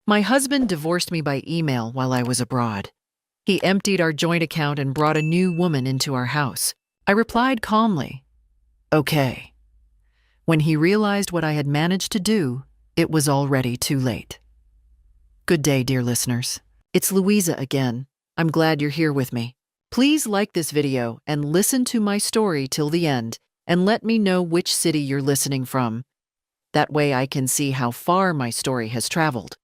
My husband divorced me by email while I was abroad. He emptied our joint account and brought a new woman into our house. I replied calmly, "Okay." When he realized what I had managed to do, it was already too late. Good day, dear listeners. It's Louisa again. I'm glad you're here with me. Please like this video and listen to my story till the end, and let me know which city you're listening from. That way I can see how far my story has traveled.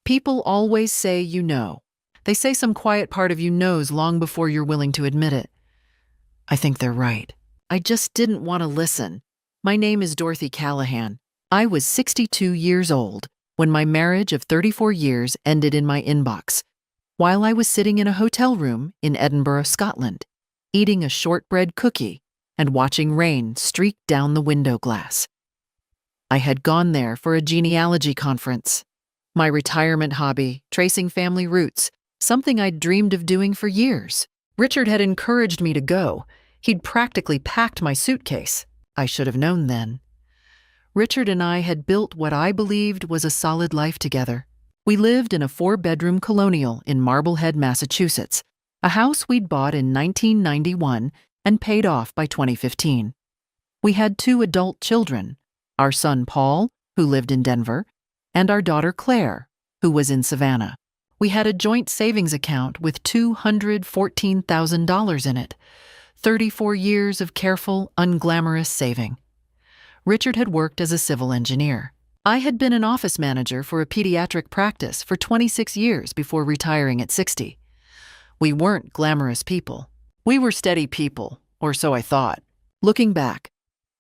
People always say you know. They say some quiet part of you knows long before you're willing to admit it. I think they're right. I just didn't want to listen. My name is Dorothy Callahan. I was 62 years old when my marriage of 34 years ended in my inbox, while I was sitting in a hotel room in Edinburgh, Scotland, eating a shortbread cookie and watching rain streak down the window glass. I had gone there for a genealogy conference. My retirement hobby, tracing family roots, something I'd dreamed of doing for years. Richard had encouraged me to go. He'd practically packed my suitcase. I should have known then. Richard and I had built what I believed was a solid life together. We lived in a 4-bedroom colonial in Marblehead, Massachusetts, a house we'd bought in 1991 and paid off by 2015. We had 2 adult children, our son Paul, who lived in Denver, and our daughter Claire, who was in Savannah. We had a joint savings account with $214,000 in it, 34 years of careful, unglamorous saving. Richard had worked as a civil engineer. I had been an office manager for a pediatric practice for 26 years before retiring at 60. We weren't glamorous people. We were steady people, or so I thought. Looking back,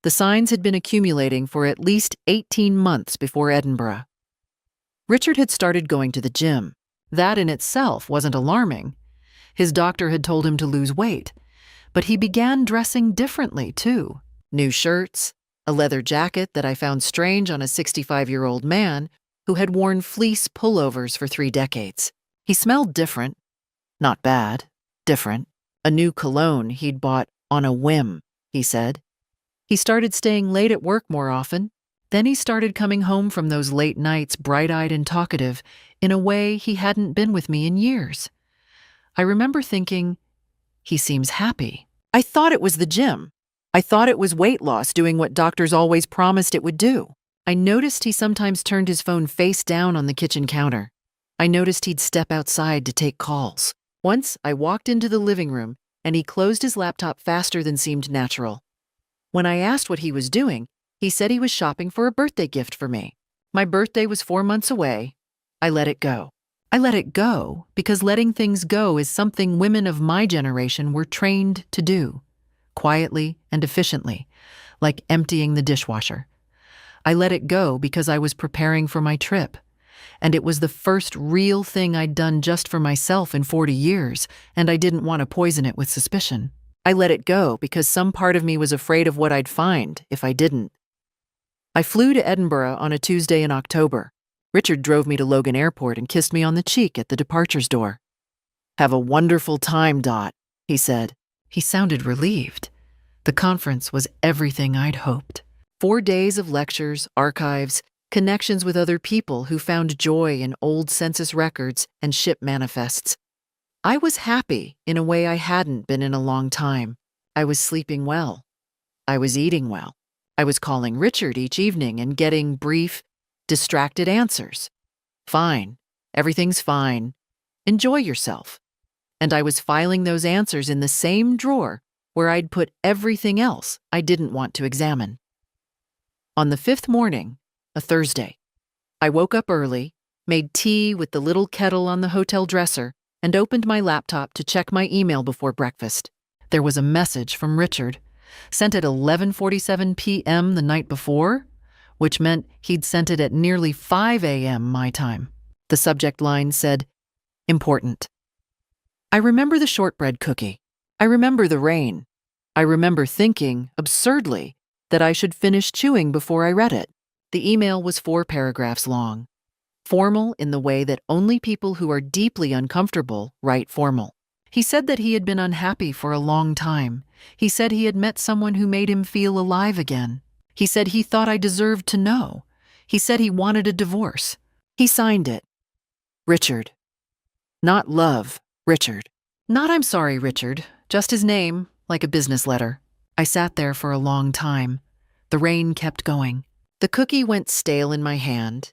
the signs had been accumulating for at least 18 months before Edinburgh. Richard had started going to the gym. That in itself wasn't alarming. His doctor had told him to lose weight, but he began dressing differently too. New shirts, a leather jacket that I found strange on a 65-year-old man who had worn fleece pullovers for 3 decades. He smelled different. Not bad, different. A new cologne he'd bought on a whim, he said. He started staying late at work more often. Then he started coming home from those late nights bright-eyed and talkative in a way he hadn't been with me in years. I remember thinking, he seems happy. I thought it was the gym. I thought it was weight loss doing what doctors always promised it would do. I noticed he sometimes turned his phone face down on the kitchen counter. I noticed he'd step outside to take calls. Once, I walked into the living room, and he closed his laptop faster than seemed natural. When I asked what he was doing, he said he was shopping for a birthday gift for me. My birthday was 4 months away. I let it go. I let it go because letting things go is something women of my generation were trained to do, quietly and efficiently, like emptying the dishwasher. I let it go because I was preparing for my trip, and it was the first real thing I'd done just for myself in 40 years, and I didn't want to poison it with suspicion. I let it go because some part of me was afraid of what I'd find if I didn't. I flew to Edinburgh on a Tuesday in October. Richard drove me to Logan Airport and kissed me on the cheek at the departures door. "Have a wonderful time, Dot," he said. He sounded relieved. The conference was everything I'd hoped. 4 days of lectures, archives, connections with other people who found joy in old census records and ship manifests. I was happy in a way I hadn't been in a long time. I was sleeping well. I was eating well. I was calling Richard each evening and getting brief, distracted answers. "Fine. Everything's fine. Enjoy yourself." And I was filing those answers in the same drawer where I'd put everything else I didn't want to examine. On the 5th morning, a Thursday, I woke up early, made tea with the little kettle on the hotel dresser, and opened my laptop to check my email before breakfast. There was a message from Richard, sent at 11:47 p.m. the night before, which meant he'd sent it at nearly 5 a.m. my time. The subject line said, "Important." I remember the shortbread cookie. I remember the rain. I remember thinking, absurdly, that I should finish chewing before I read it. The email was 4 paragraphs long. Formal in the way that only people who are deeply uncomfortable write formal. He said that he had been unhappy for a long time. He said he had met someone who made him feel alive again. He said he thought I deserved to know. He said he wanted a divorce. He signed it. Richard. Not love, Richard. Not I'm sorry, Richard. Just his name, like a business letter. I sat there for a long time. The rain kept going. The cookie went stale in my hand.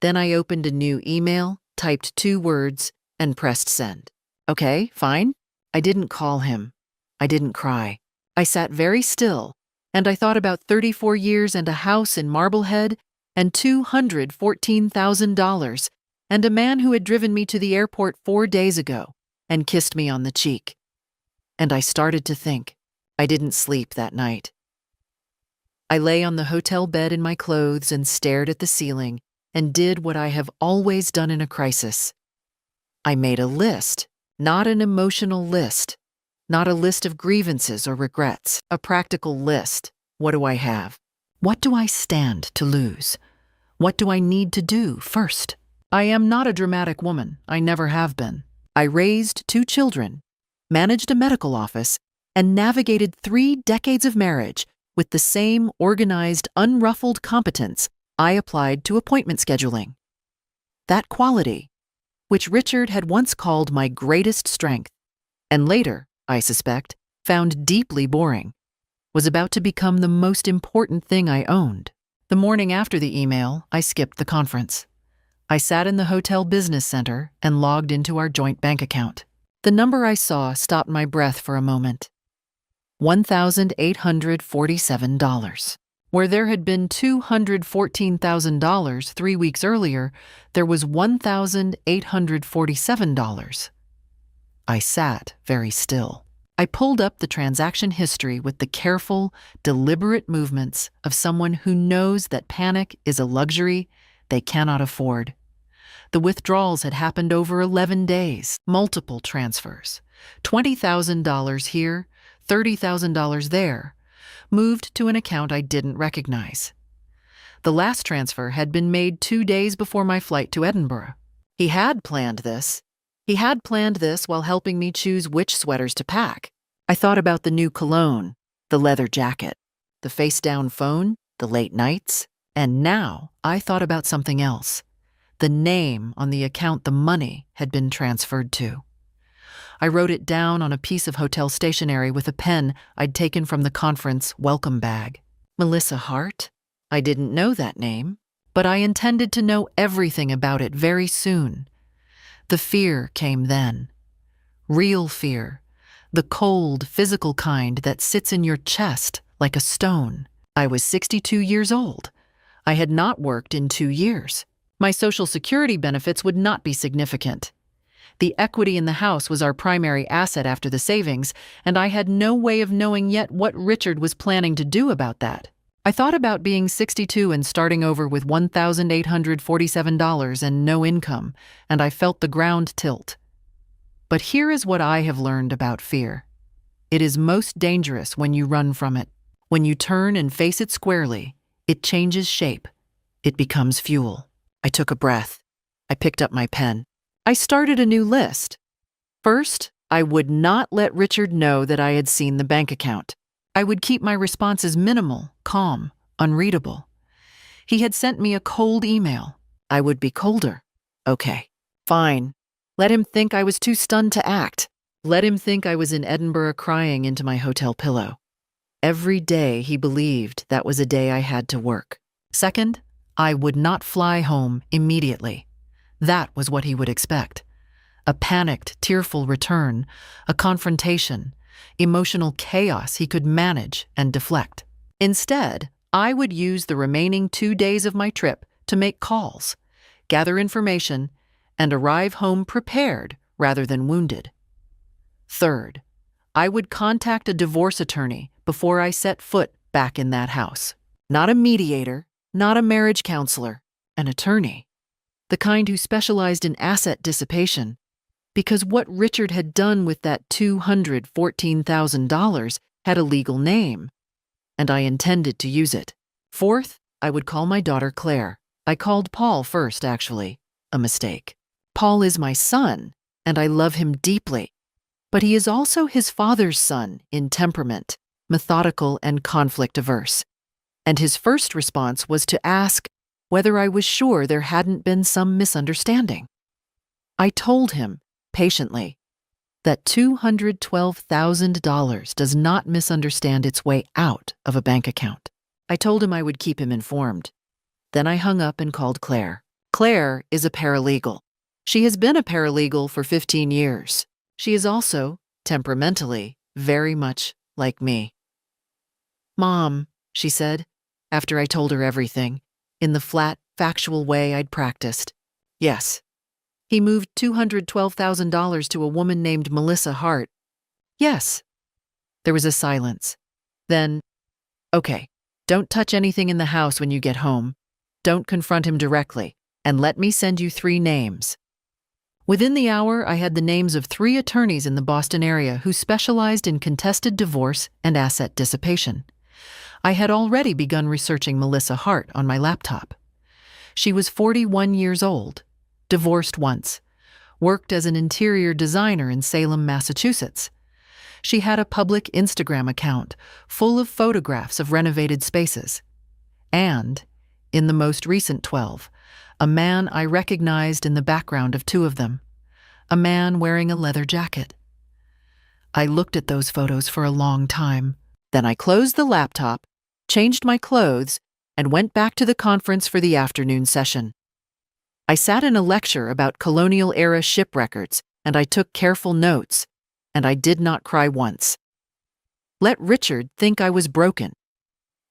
Then I opened a new email, typed 2 words, and pressed send. Okay, fine. I didn't call him. I didn't cry. I sat very still, and I thought about 34 years and a house in Marblehead and $214,000 and a man who had driven me to the airport 4 days ago and kissed me on the cheek. And I started to think. I didn't sleep that night. I lay on the hotel bed in my clothes and stared at the ceiling and did what I have always done in a crisis. I made a list, not an emotional list, not a list of grievances or regrets, a practical list. What do I have? What do I stand to lose? What do I need to do first? I am not a dramatic woman. I never have been. I raised 2 children, managed a medical office, and navigated 3 decades of marriage with the same organized, unruffled competence I applied to appointment scheduling. That quality, which Richard had once called my greatest strength, and later, I suspect, found deeply boring, was about to become the most important thing I owned. The morning after the email, I skipped the conference. I sat in the hotel business center and logged into our joint bank account. The number I saw stopped my breath for a moment. $1,847. Where there had been $214,000 3 weeks earlier, there was $1,847. I sat very still. I pulled up the transaction history with the careful, deliberate movements of someone who knows that panic is a luxury they cannot afford. The withdrawals had happened over 11 days, multiple transfers, $20,000 here, $30,000 there, moved to an account I didn't recognize. The last transfer had been made 2 days before my flight to Edinburgh. He had planned this. He had planned this while helping me choose which sweaters to pack. I thought about the new cologne, the leather jacket, the face-down phone, the late nights, and now I thought about something else. The name on the account the money had been transferred to. I wrote it down on a piece of hotel stationery with a pen I'd taken from the conference welcome bag. Melissa Hart? I didn't know that name, but I intended to know everything about it very soon. The fear came then. Real fear. The cold, physical kind that sits in your chest like a stone. I was 62 years old. I had not worked in 2 years. My Social Security benefits would not be significant. The equity in the house was our primary asset after the savings, and I had no way of knowing yet what Richard was planning to do about that. I thought about being 62 and starting over with $1,847 and no income, and I felt the ground tilt. But here is what I have learned about fear. It is most dangerous when you run from it. When you turn and face it squarely, it changes shape. It becomes fuel. I took a breath. I picked up my pen. I started a new list. First, I would not let Richard know that I had seen the bank account. I would keep my responses minimal, calm, unreadable. He had sent me a cold email. I would be colder. Okay, fine. Let him think I was too stunned to act. Let him think I was in Edinburgh crying into my hotel pillow. Every day he believed that was a day I had to work. Second, I would not fly home immediately. That was what he would expect. A panicked, tearful return, a confrontation, emotional chaos he could manage and deflect. Instead, I would use the remaining 2 days of my trip to make calls, gather information, and arrive home prepared rather than wounded. Third, I would contact a divorce attorney before I set foot back in that house. Not a mediator, not a marriage counselor, an attorney. The kind who specialized in asset dissipation, because what Richard had done with that $214,000 had a legal name, and I intended to use it. Fourth, I would call my daughter Claire. I called Paul first, actually. A mistake. Paul is my son, and I love him deeply. But he is also his father's son in temperament, methodical and conflict-averse. And his first response was to ask, whether I was sure there hadn't been some misunderstanding. I told him, patiently, that $212,000 does not misunderstand its way out of a bank account. I told him I would keep him informed. Then I hung up and called Claire. Claire is a paralegal. She has been a paralegal for 15 years. She is also, temperamentally, very much like me. "Mom," she said, after I told her everything, in the flat, factual way I'd practiced. "Yes. He moved $212,000 to a woman named Melissa Hart." "Yes." There was a silence. Then, "Okay, don't touch anything in the house when you get home. Don't confront him directly, and let me send you 3 names." Within the hour, I had the names of 3 attorneys in the Boston area who specialized in contested divorce and asset dissipation. I had already begun researching Melissa Hart on my laptop. She was 41 years old, divorced once, worked as an interior designer in Salem, Massachusetts. She had a public Instagram account full of photographs of renovated spaces. And, in the most recent 12, a man I recognized in the background of 2 of them, a man wearing a leather jacket. I looked at those photos for a long time. Then I closed the laptop, changed my clothes, and went back to the conference for the afternoon session. I sat in a lecture about colonial-era ship records, and I took careful notes, and I did not cry once. Let Richard think I was broken.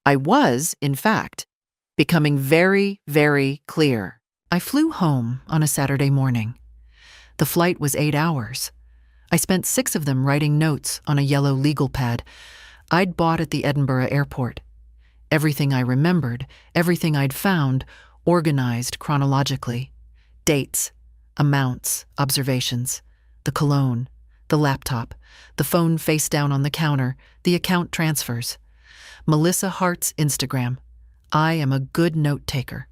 I was, in fact, becoming very, very clear. I flew home on a Saturday morning. The flight was 8 hours. I spent 6 of them writing notes on a yellow legal pad I'd bought at the Edinburgh airport. Everything I remembered, everything I'd found, organized chronologically. Dates, amounts, observations, the cologne, the laptop, the phone face down on the counter, the account transfers. Melissa Hart's Instagram. I am a good note-taker.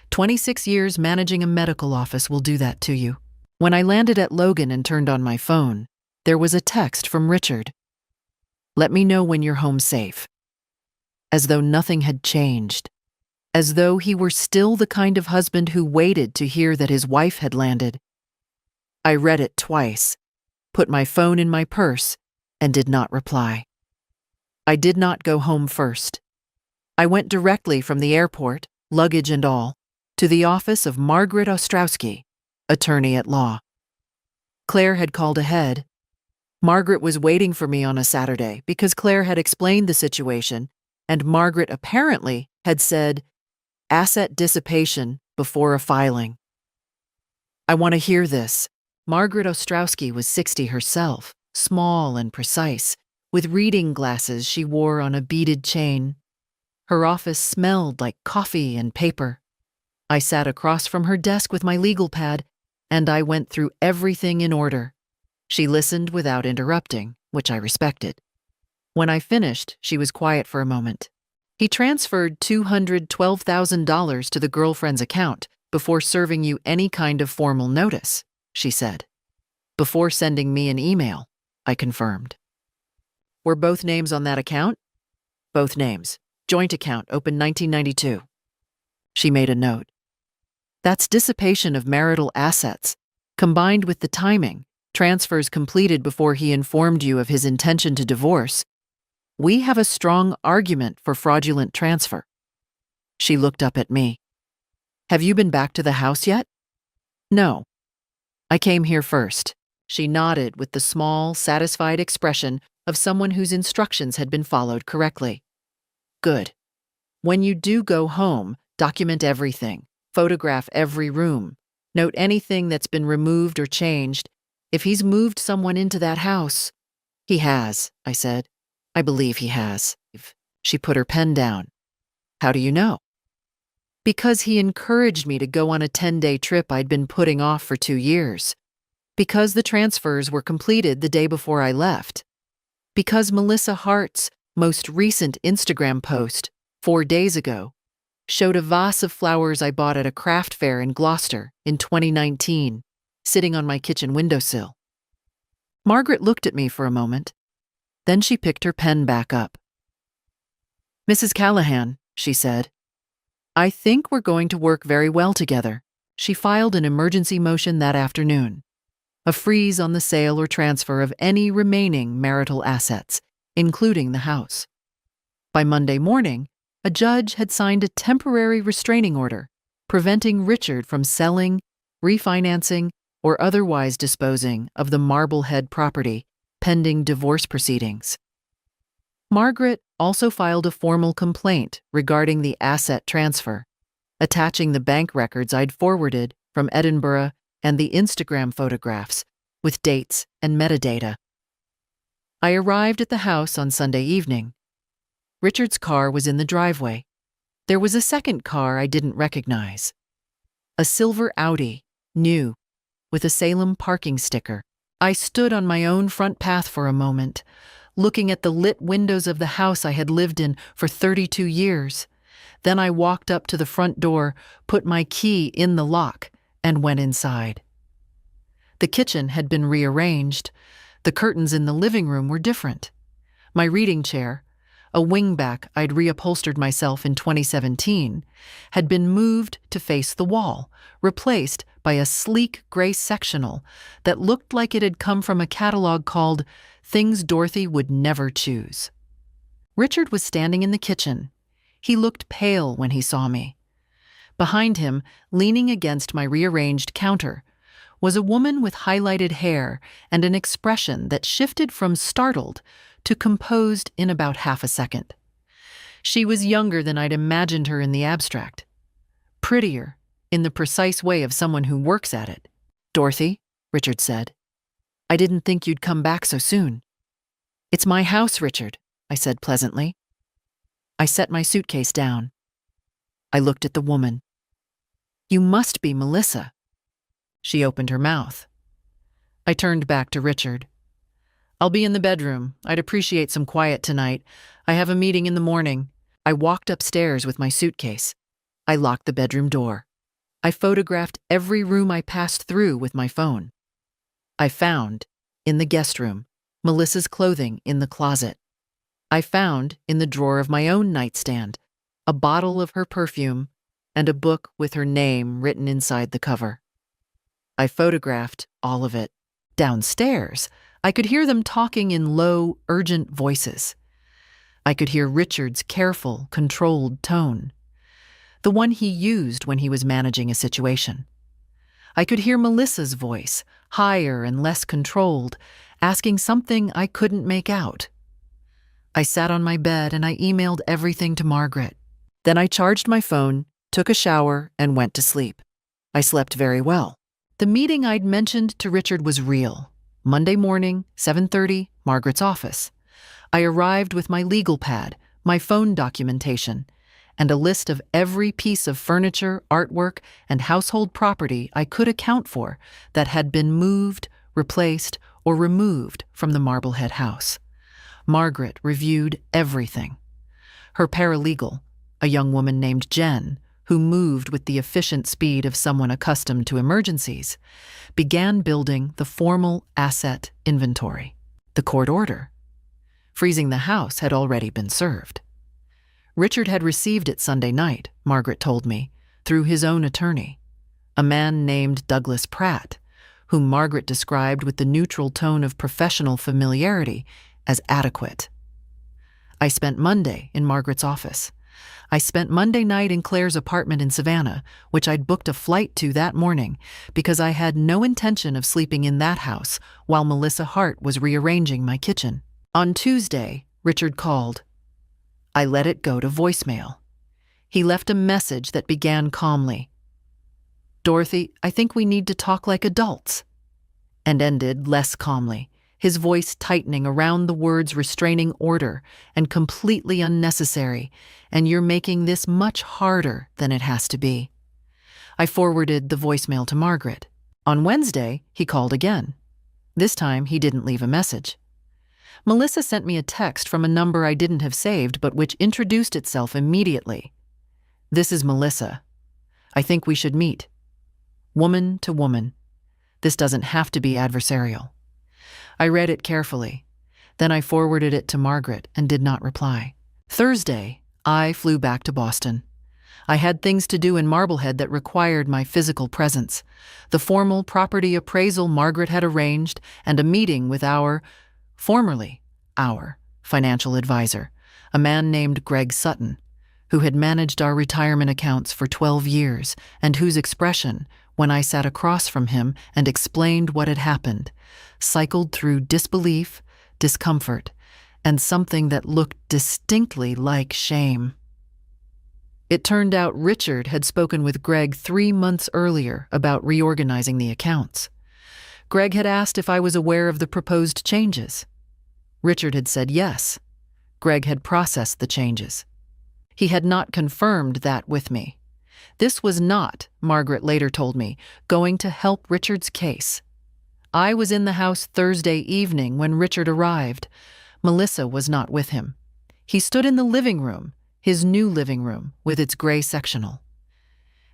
26 years managing a medical office will do that to you. When I landed at Logan and turned on my phone, there was a text from Richard. "Let me know when you're home safe." As though nothing had changed. As though he were still the kind of husband who waited to hear that his wife had landed. I read it twice, put my phone in my purse, and did not reply. I did not go home first. I went directly from the airport, luggage and all, to the office of Margaret Ostrowski, attorney at law. Claire had called ahead. Margaret was waiting for me on a Saturday because Claire had explained the situation, and Margaret apparently had said, "asset dissipation before a filing." I want to hear this. Margaret Ostrowski was 60 herself, small and precise, with reading glasses she wore on a beaded chain. Her office smelled like coffee and paper. I sat across from her desk with my legal pad, and I went through everything in order. She listened without interrupting, which I respected. When I finished, she was quiet for a moment. "He transferred $212,000 to the girlfriend's account before serving you any kind of formal notice," she said. "Before sending me an email," I confirmed. "Were both names on that account?" "Both names. Joint account, opened 1992. She made a note. "That's dissipation of marital assets, combined with the timing, transfers completed before he informed you of his intention to divorce. We have a strong argument for fraudulent transfer." She looked up at me. "Have you been back to the house yet?" "No. I came here first." She nodded with the small, satisfied expression of someone whose instructions had been followed correctly. "Good. When you do go home, document everything. Photograph every room. Note anything that's been removed or changed. If he's moved someone into that house—" "He has," I said. "I believe he has." She put her pen down. "How do you know?" "Because he encouraged me to go on a 10-day trip I'd been putting off for 2 years. Because the transfers were completed the day before I left. Because Melissa Hart's most recent Instagram post, 4 days ago, showed a vase of flowers I bought at a craft fair in Gloucester in 2019, sitting on my kitchen windowsill." Margaret looked at me for a moment. Then she picked her pen back up. "Mrs. Callahan," she said, I think we're going to work very well together. She filed an emergency motion that afternoon. A freeze on the sale or transfer of any remaining marital assets, including the house. By Monday morning, a judge had signed a temporary restraining order, preventing Richard from selling, refinancing, or otherwise disposing of the Marblehead property pending divorce proceedings. Margaret also filed a formal complaint regarding the asset transfer, attaching the bank records I'd forwarded from Edinburgh and the Instagram photographs with dates and metadata. I arrived at the house on Sunday evening. Richard's car was in the driveway. There was a second car I didn't recognize. A silver Audi, new, with a Salem parking sticker. I stood on my own front path for a moment, looking at the lit windows of the house I had lived in for 32 years. Then I walked up to the front door, put my key in the lock, and went inside. The kitchen had been rearranged. The curtains in the living room were different. My reading chair, a wingback I'd reupholstered myself in 2017, had been moved to face the wall, replaced by a sleek gray sectional that looked like it had come from a catalog called Things Dorothy Would Never Choose. Richard was standing in the kitchen. He looked pale when he saw me. Behind him, leaning against my rearranged counter, was a woman with highlighted hair and an expression that shifted from startled to composed in about half a second. She was younger than I'd imagined her in the abstract. Prettier, in the precise way of someone who works at it. "Dorothy," Richard said, "I didn't think you'd come back so soon." "It's my house, Richard," I said pleasantly. I set my suitcase down. I looked at the woman. "You must be Melissa." She opened her mouth. I turned back to Richard. "I'll be in the bedroom. I'd appreciate some quiet tonight. I have a meeting in the morning." I walked upstairs with my suitcase. I locked the bedroom door. I photographed every room I passed through with my phone. I found, in the guest room, Melissa's clothing in the closet. I found, in the drawer of my own nightstand, a bottle of her perfume and a book with her name written inside the cover. I photographed all of it. Downstairs, I could hear them talking in low, urgent voices. I could hear Richard's careful, controlled tone, the one he used when he was managing a situation. I could hear Melissa's voice, higher and less controlled, asking something I couldn't make out. I sat on my bed and I emailed everything to Margaret. Then I charged my phone, took a shower, and went to sleep. I slept very well. The meeting I'd mentioned to Richard was real. Monday morning, 7:30, Margaret's office. I arrived with my legal pad, my phone documentation, and a list of every piece of furniture, artwork, and household property I could account for that had been moved, replaced, or removed from the Marblehead house. Margaret reviewed everything. Her paralegal, a young woman named Jen, who moved with the efficient speed of someone accustomed to emergencies, began building the formal asset inventory. The court order, freezing the house, had already been served. Richard had received it Sunday night, Margaret told me, through his own attorney, a man named Douglas Pratt, whom Margaret described with the neutral tone of professional familiarity as adequate. I spent Monday in Margaret's office. I spent Monday night in Claire's apartment in Savannah, which I'd booked a flight to that morning because I had no intention of sleeping in that house while Melissa Hart was rearranging my kitchen. On Tuesday, Richard called. I let it go to voicemail. He left a message that began calmly, "Dorothy, I think we need to talk like adults," and ended less calmly, his voice tightening around the words restraining order and completely unnecessary, "and you're making this much harder than it has to be." I forwarded the voicemail to Margaret. On Wednesday, he called again. This time, he didn't leave a message. Melissa sent me a text from a number I didn't have saved but which introduced itself immediately. "This is Melissa. I think we should meet. Woman to woman. This doesn't have to be adversarial." I read it carefully. Then I forwarded it to Margaret and did not reply. Thursday, I flew back to Boston. I had things to do in Marblehead that required my physical presence. The formal property appraisal Margaret had arranged, and a meeting with formerly our financial advisor, a man named Greg Sutton, who had managed our retirement accounts for 12 years and whose expression, when I sat across from him and explained what had happened, cycled through disbelief, discomfort, and something that looked distinctly like shame. It turned out Richard had spoken with Greg 3 months earlier about reorganizing the accounts. Greg had asked if I was aware of the proposed changes. Richard had said yes. Greg had processed the changes. He had not confirmed that with me. This was not, Margaret later told me, going to help Richard's case. I was in the house Thursday evening when Richard arrived. Melissa was not with him. He stood in the living room, his new living room, with its gray sectional.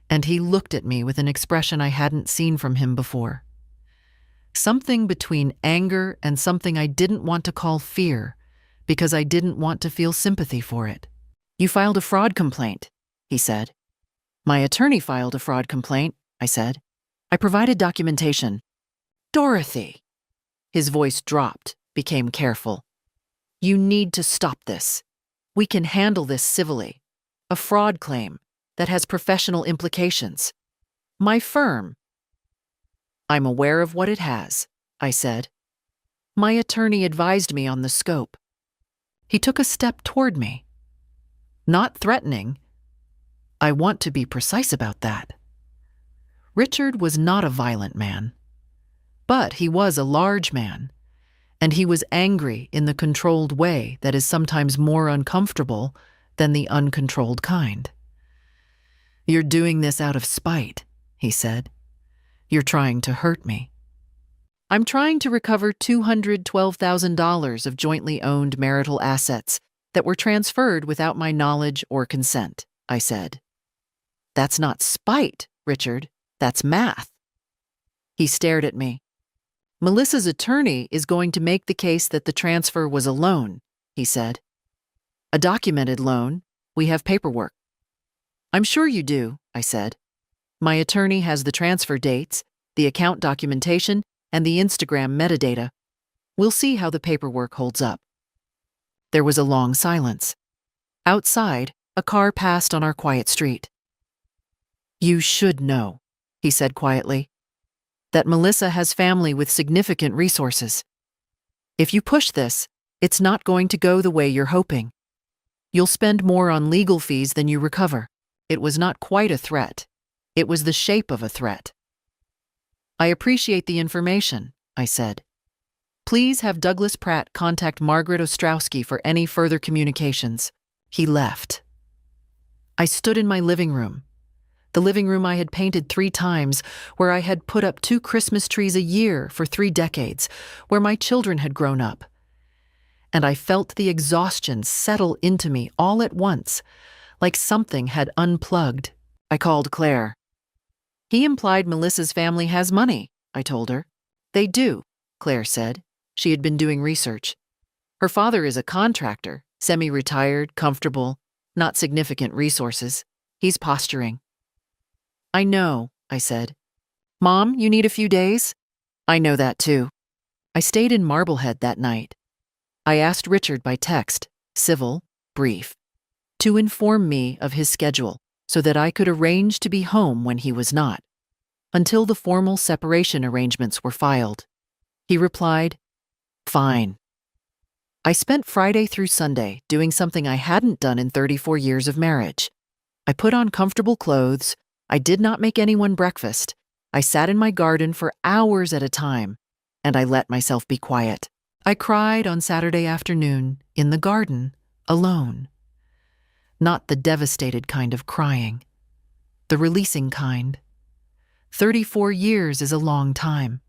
And he looked at me with an expression I hadn't seen from him before. Something between anger and something I didn't want to call fear, because I didn't want to feel sympathy for it. "You filed a fraud complaint," he said. "My attorney filed a fraud complaint," I said. "I provided documentation." "Dorothy!" His voice dropped, became careful. "You need to stop this. We can handle this civilly. A fraud claim that has professional implications. My firm—" "I'm aware of what it has," I said. "My attorney advised me on the scope." He took a step toward me. Not threatening. I want to be precise about that. Richard was not a violent man, but he was a large man, and he was angry in the controlled way that is sometimes more uncomfortable than the uncontrolled kind. "You're doing this out of spite," he said. "You're trying to hurt me." "I'm trying to recover $212,000 of jointly owned marital assets that were transferred without my knowledge or consent," I said. "That's not spite, Richard. That's math." He stared at me. "Melissa's attorney is going to make the case that the transfer was a loan," he said. "A documented loan. We have paperwork." "I'm sure you do," I said. "My attorney has the transfer dates, the account documentation, and the Instagram metadata. We'll see how the paperwork holds up." There was a long silence. Outside, a car passed on our quiet street. "You should know," he said quietly, "that Melissa has family with significant resources. If you push this, it's not going to go the way you're hoping. You'll spend more on legal fees than you recover." It was not quite a threat. It was the shape of a threat. "I appreciate the information," I said. "Please have Douglas Pratt contact Margaret Ostrowski for any further communications." He left. I stood in my living room, the living room I had painted 3 times, where I had put up 2 Christmas trees a year for 3 decades, where my children had grown up. And I felt the exhaustion settle into me all at once, like something had unplugged. I called Claire. "He implied Melissa's family has money," I told her. "They do," Claire said. She had been doing research. "Her father is a contractor, semi-retired, comfortable, not significant resources. He's posturing." "I know," I said. "Mom, you need a few days?" "I know that too." I stayed in Marblehead that night. I asked Richard by text, civil, brief, to inform me of his schedule so that I could arrange to be home when he was not, until the formal separation arrangements were filed. He replied, "Fine." I spent Friday through Sunday doing something I hadn't done in 34 years of marriage. I put on comfortable clothes. I did not make anyone breakfast. I sat in my garden for hours at a time, and I let myself be quiet. I cried on Saturday afternoon in the garden, alone. Not the devastated kind of crying, the releasing kind. 34 years is a long time.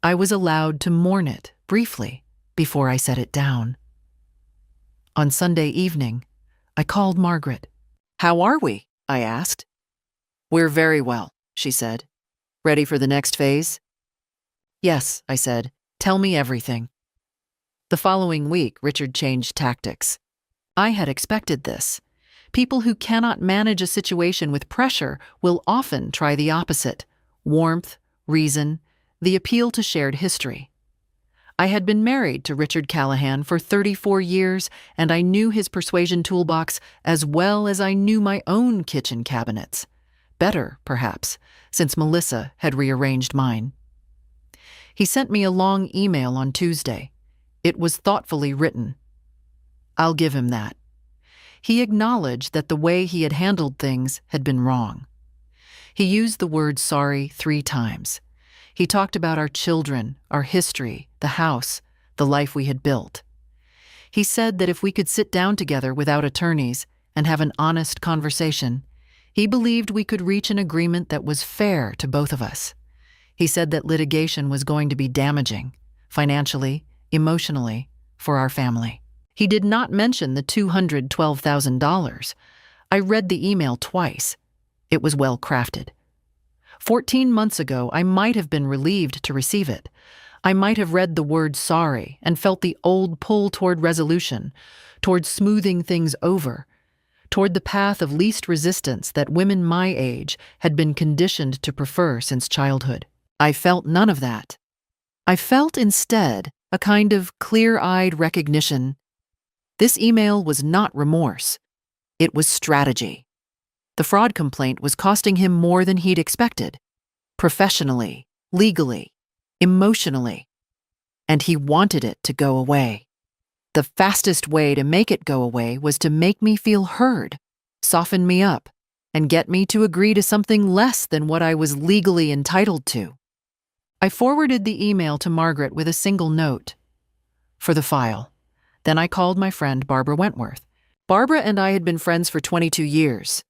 I was allowed to mourn it briefly before I set it down. On Sunday evening, I called Margaret. "How are we?" I asked. "We're very well," she said. "Ready for the next phase?" "Yes," I said. "Tell me everything." The following week, Richard changed tactics. I had expected this, People who cannot manage a situation with pressure will often try the opposite: warmth, reason, the appeal to shared history. I had been married to Richard Callahan for 34 years, and I knew his persuasion toolbox as well as I knew my own kitchen cabinets. Better, perhaps, since Melissa had rearranged mine. He sent me a long email on Tuesday. It was thoughtfully written. I'll give him that. He acknowledged that the way he had handled things had been wrong. He used the word sorry 3 times. He talked about our children, our history, the house, the life we had built. He said that if we could sit down together without attorneys and have an honest conversation, he believed we could reach an agreement that was fair to both of us. He said that litigation was going to be damaging, financially, emotionally, for our family. He did not mention the $212,000. I read the email twice. It was well crafted. 14 months ago, I might have been relieved to receive it. I might have read the word sorry and felt the old pull toward resolution, toward smoothing things over, toward the path of least resistance that women my age had been conditioned to prefer since childhood. I felt none of that. I felt instead a kind of clear-eyed recognition. This email was not remorse. It was strategy. The fraud complaint was costing him more than he'd expected, professionally, legally, emotionally, and he wanted it to go away. The fastest way to make it go away was to make me feel heard, soften me up, and get me to agree to something less than what I was legally entitled to. I forwarded the email to Margaret with a single note for the file. Then I called my friend Barbara Wentworth. Barbara and I had been friends for 22 years.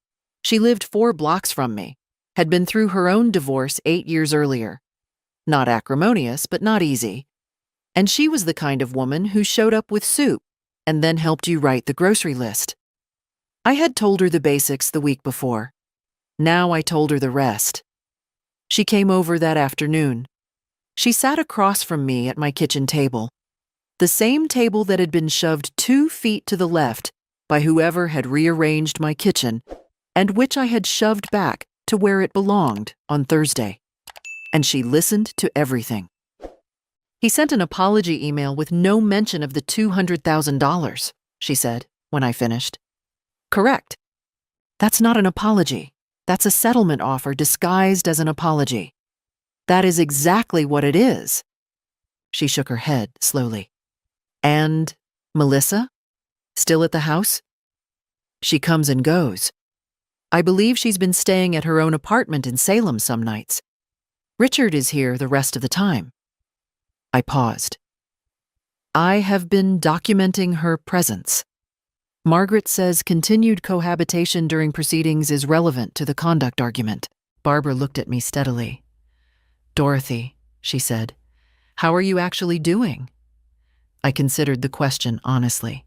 She lived 4 blocks from me, had been through her own divorce 8 years earlier. Not acrimonious, but not easy. And she was the kind of woman who showed up with soup and then helped you write the grocery list. I had told her the basics the week before. Now I told her the rest. She came over that afternoon. She sat across from me at my kitchen table, the same table that had been shoved 2 feet to the left by whoever had rearranged my kitchen, and which I had shoved back to where it belonged on Thursday. And she listened to everything. He sent an apology email with no mention of the $200,000, she said, when I finished. Correct. That's not an apology. That's a settlement offer disguised as an apology. That is exactly what it is. She shook her head slowly. And Melissa? Still at the house? She comes and goes. I believe she's been staying at her own apartment in Salem some nights. Richard is here the rest of the time. I paused. I have been documenting her presence. Margaret says continued cohabitation during proceedings is relevant to the conduct argument. Barbara looked at me steadily. Dorothy, she said, how are you actually doing? I considered the question honestly.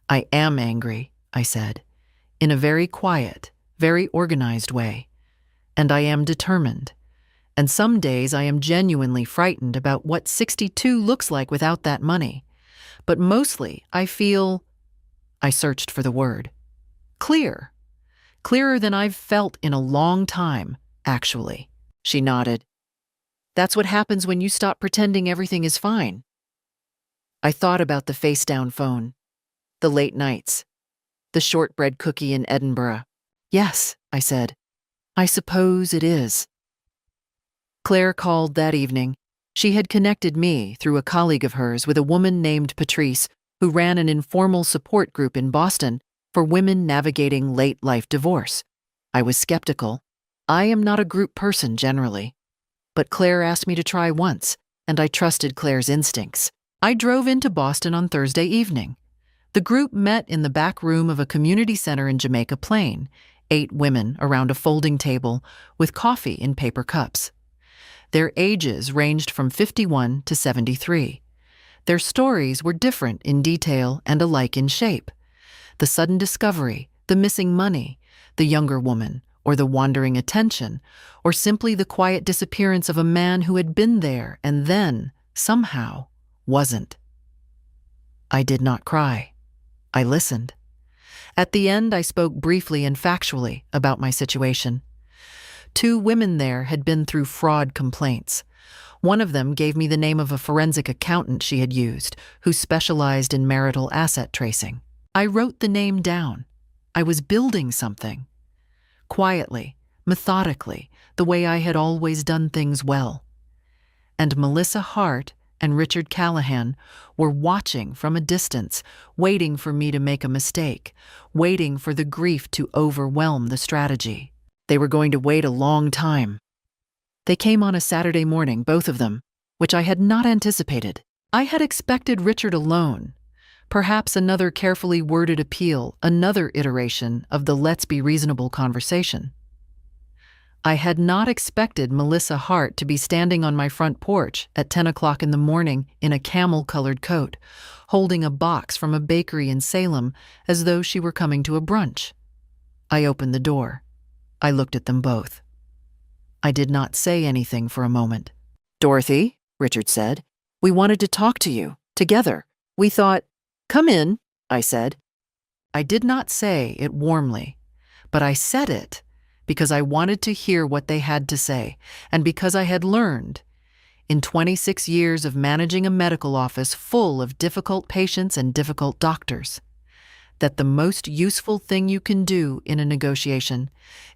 I am angry, I said, in a very quiet, very organized way. And I am determined. And some days I am genuinely frightened about what 62 looks like without that money. But mostly I feel, I searched for the word, clear. Clearer than I've felt in a long time, actually. She nodded. That's what happens when you stop pretending everything is fine. I thought about the face-down phone, the late nights, the shortbread cookie in Edinburgh. Yes, I said. I suppose it is. Claire called that evening. She had connected me, through a colleague of hers, with a woman named Patrice, who ran an informal support group in Boston for women navigating late-life divorce. I was skeptical. I am not a group person generally. But Claire asked me to try once, and I trusted Claire's instincts. I drove into Boston on Thursday evening. The group met in the back room of a community center in Jamaica Plain, 8 women around a folding table with coffee in paper cups. Their ages ranged from 51 to 73. Their stories were different in detail and alike in shape. The sudden discovery, the missing money, the younger woman, or the wandering attention, or simply the quiet disappearance of a man who had been there and then, somehow, wasn't. I did not cry. I listened. At the end, I spoke briefly and factually about my situation. 2 women there had been through fraud complaints. One of them gave me the name of a forensic accountant she had used, who specialized in marital asset tracing. I wrote the name down. I was building something. Quietly, methodically, the way I had always done things well. And Melissa Hart and Richard Callahan were watching from a distance, waiting for me to make a mistake, waiting for the grief to overwhelm the strategy. They were going to wait a long time. They came on a Saturday morning, both of them, which I had not anticipated. I had expected Richard alone, perhaps another carefully worded appeal, another iteration of the let's be reasonable conversation. I had not expected Melissa Hart to be standing on my front porch at 10 o'clock in the morning in a camel-colored coat, holding a box from a bakery in Salem as though she were coming to a brunch. I opened the door. I looked at them both. I did not say anything for a moment. "Dorothy," Richard said, "we wanted to talk to you, together. We thought—" "Come in," I said. I did not say it warmly, but I said it because I wanted to hear what they had to say, and because I had learned, in 26 years of managing a medical office full of difficult patients and difficult doctors, that the most useful thing you can do in a negotiation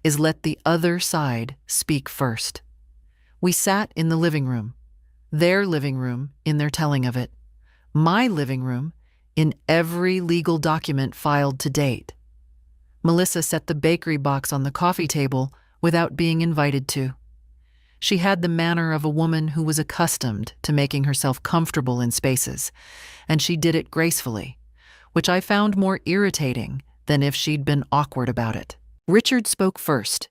is let the other side speak first. We sat in the living room, their living room in their telling of it, my living room in every legal document filed to date. Melissa set the bakery box on the coffee table without being invited to. She had the manner of a woman who was accustomed to making herself comfortable in spaces, and she did it gracefully, which I found more irritating than if she'd been awkward about it. Richard spoke first.